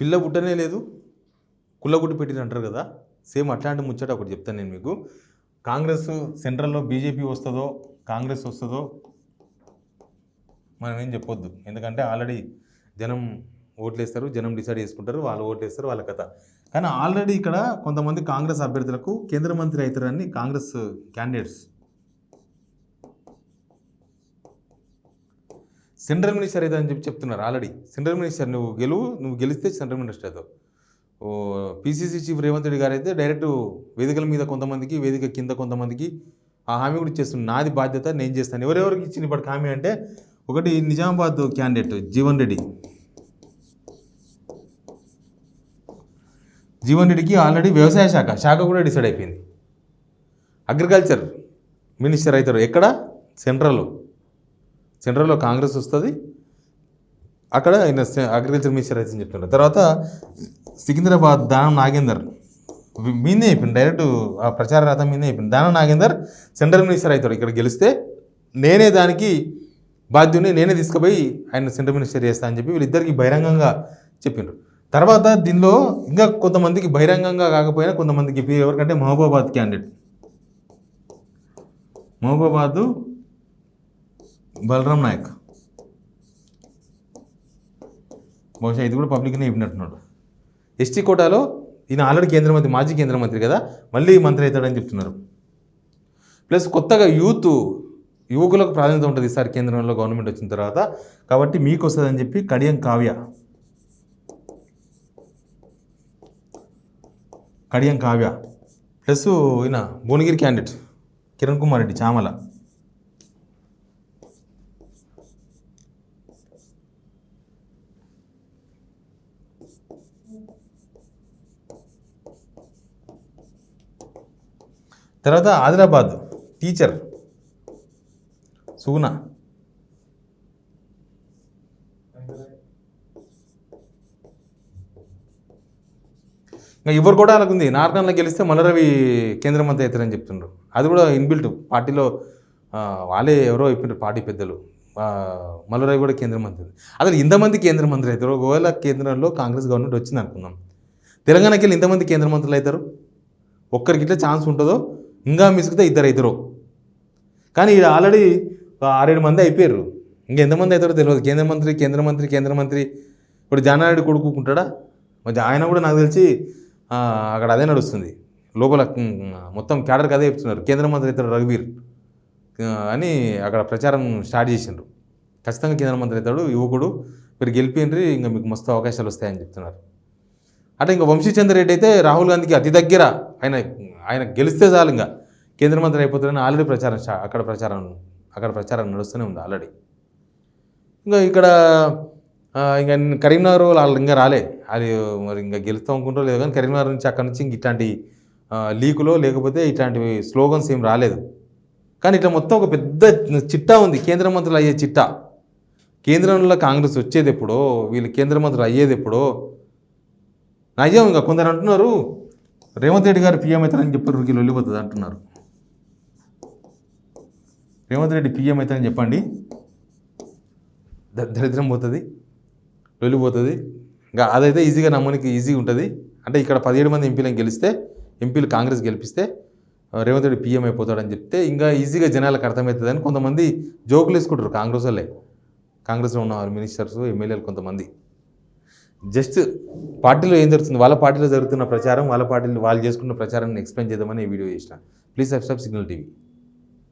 పిల్ల పుట్టనే లేదు, కుల్లగుట్టు పెట్టిన అంటారు కదా, సేమ్ అట్లాంటి ముచ్చట ఒకటి చెప్తాను నేను మీకు. కాంగ్రెస్ సెంట్రల్లో బీజేపీ వస్తుందో కాంగ్రెస్ వస్తుందో మనం ఏం చెప్పొద్దు, ఎందుకంటే ఆల్రెడీ జనం ఓట్లేస్తారు, జనం డిసైడ్ చేసుకుంటారు, వాళ్ళు ఓట్లేస్తారు, వాళ్ళ కథ. కానీ ఆల్రెడీ ఇక్కడ కొంతమంది కాంగ్రెస్ అభ్యర్థులకు కేంద్ర మంత్రి అవుతారని కాంగ్రెస్ క్యాండిడేట్స్ సెంట్రల్ మినిస్టర్ అవుతుందని చెప్పి చెప్తున్నారు. ఆల్రెడీ సెంట్రల్ మినిస్టర్ నువ్వు గెలిస్తే సెంట్రల్ మినిస్టర్ అవుతావు. పీసీసీ చీఫ్ రేవంత్ రెడ్డి గారు అయితే డైరెక్ట్ వేదికల మీద కొంతమందికి, వేదిక కింద కొంతమందికి ఆ హామీ కూడా ఇచ్చేస్తుంది, నాది బాధ్యత నేను చేస్తాను. ఎవరెవరికి ఇచ్చిన ఇప్పటికి హామీ అంటే, ఒకటి నిజామాబాద్ క్యాండిడేట్ జీవన్ రెడ్డికి ఆల్రెడీ వ్యవసాయ శాఖ కూడా డిసైడ్ అయిపోయింది. అగ్రికల్చర్ మినిస్టర్ అవుతారు ఎక్కడ, సెంట్రల్లో కాంగ్రెస్ వస్తుంది, అక్కడ ఆయన అగ్రికల్చర్ మినిస్టర్ అయితే చెప్తున్నారు. తర్వాత సికింద్రాబాద్ దానం నాగేందర్ మీదే అయిపోయింది, డైరెక్ట్ ఆ ప్రచార రథం మీదే అయిపోయింది. దానం నాగేందర్ సెంట్రల్ మినిస్టర్ అవుతాడు. ఇక్కడ గెలిస్తే నేనే దానికి బాధ్యుని, నేనే తీసుకుపోయి ఆయన సెంట్రల్ మినిస్టర్ చేస్తా అని చెప్పి వీళ్ళిద్దరికి బహిరంగంగా చెప్పినారు. తర్వాత దీనిలో ఇంకా కొంతమందికి బహిరంగంగా కాకపోయినా కొంతమందికి ఎవరికంటే మహబూబాబాద్ క్యాండిడేట్, మహబూబాబాద్ బలరాం నాయక్, బహుశా ఇది కూడా పబ్లిక్నే చెప్పినట్టున్నాడు. ఎస్టీ కోటాలో ఈయన ఆల్రెడీ మాజీ కేంద్ర మంత్రి కదా, మళ్ళీ మంత్రి అవుతాడని చెప్తున్నారు. ప్లస్ కొత్తగా యువకులకు ప్రాధాన్యత ఉంటుంది ఈసారి కేంద్రంలో గవర్నమెంట్ వచ్చిన తర్వాత, కాబట్టి మీకు వస్తుందని చెప్పి కడియం కావ్య ప్లస్ ఈయన భువనగిరి క్యాండిడేట్ కిరణ్ కుమార్ రెడ్డి చామల. తర్వాత ఆదిలాబాద్ టీచర్ సుగుణ, ఇంకా ఎవరు కూడా అలాగుంది. నార్కన్లో గెలిస్తే మల్లరవి కేంద్ర మంత్రి అవుతారని చెప్తున్నారు. అది కూడా ఇన్బిల్ట్ పార్టీలో వాళ్ళే ఎవరో అయిపోయినారు పార్టీ పెద్దలు, మల్లరవి కూడా కేంద్ర మంత్రి. అసలు ఇంతమంది కేంద్ర మంత్రి అవుతారు. ఒకవేళ కేంద్రంలో కాంగ్రెస్ గవర్నమెంట్ వచ్చింది అనుకుందాం, తెలంగాణకి వెళ్ళి ఇంతమంది కేంద్ర మంత్రులు అవుతారు. ఒక్కరికి ఇట్లా ఛాన్స్ ఉంటుందో, ఇంకా మిసిగితే ఇద్దరు అవుతారు. కానీ ఇక్కడ ఆల్రెడీ 6-7 మంది అయిపోయారు. ఇంకెంతమంది అవుతారో తెలియదు. కేంద్ర మంత్రి ఇప్పుడు జానారెడ్డి కొడుకుంటాడా, మరి ఆయన కూడా నాకు తెలిసి అక్కడ అదే నడుస్తుంది లోపల, మొత్తం క్యాడర్కి అదే చెప్తున్నారు. కేంద్ర మంత్రి అవుతాడు రఘువీర్ అని అక్కడ ప్రచారం స్టార్ట్ చేసిండ్రు. ఖచ్చితంగా కేంద్ర మంత్రి అవుతాడు, యువకుడు, మీరు గెలిపినరి ఇంకా మీకు మస్తు అవకాశాలు వస్తాయని చెప్తున్నారు. అంటే ఇంకా వంశీచంద్ర రెడ్డి అయితే రాహుల్ గాంధీకి అతి దగ్గర, ఆయన గెలిస్తే చాలు ఇంకా కేంద్ర మంత్రి అయిపోతారని ఆల్రెడీ అక్కడ ప్రచారం నడుస్తూనే ఉంది ఆల్రెడీ. ఇంకా ఇక్కడ ఇంకా కరీంనగర్ వాళ్ళు ఇంకా రాలే, అది మరి ఇంకా గెలుస్తాం అనుకుంటారో లేదు, కానీ కరీంనగర్ నుంచి అక్కడ నుంచి ఇంక ఇట్లాంటి లీకులో లేకపోతే ఇట్లాంటివి స్లోగన్స్ ఏం రాలేదు. కానీ ఇట్లా మొత్తం ఒక పెద్ద చిట్టా ఉంది, కేంద్ర మంత్రులు అయ్యే చిట్టా. కేంద్రంలో కాంగ్రెస్ వచ్చేది ఎప్పుడో, వీళ్ళు కేంద్ర మంత్రులు అయ్యేది ఎప్పుడో నయ్యం. ఇంకా కొందరు అంటున్నారు రేవంత్ రెడ్డి గారు పీఎం అవుతారని చెప్పారు, వీళ్ళు వెళ్ళిపోతుంది అంటున్నారు. రేవంత్ రెడ్డి పీఎం అవుతారని చెప్పండి, దరిద్రం పోతుంది, వెళ్ళిపోతుంది. ఇంకా అదైతే ఈజీగా నమ్మనికి ఈజీగా ఉంటుంది. అంటే ఇక్కడ 17 మంది ఎంపీలను గెలిస్తే, ఎంపీలు కాంగ్రెస్ గెలిపిస్తే రేవంత్ రెడ్డి పీఎం అయిపోతాడని చెప్తే ఇంకా ఈజీగా జనాలకు అర్థమవుతుందని కొంతమంది జోకులు వేసుకుంటారు. కాంగ్రెస్లో ఉన్న మినిస్టర్స్, ఎమ్మెల్యేలు కొంతమంది జస్ట్ పార్టీలో ఏం జరుగుతుంది, వాళ్ళ పార్టీలో జరుగుతున్న ప్రచారం, వాళ్ళ పార్టీలో వాళ్ళు చేసుకున్న ప్రచారాన్ని ఎక్స్ప్లెయిన్ చేద్దామని ఈ వీడియో చేసిన. Please subscribe signal TV.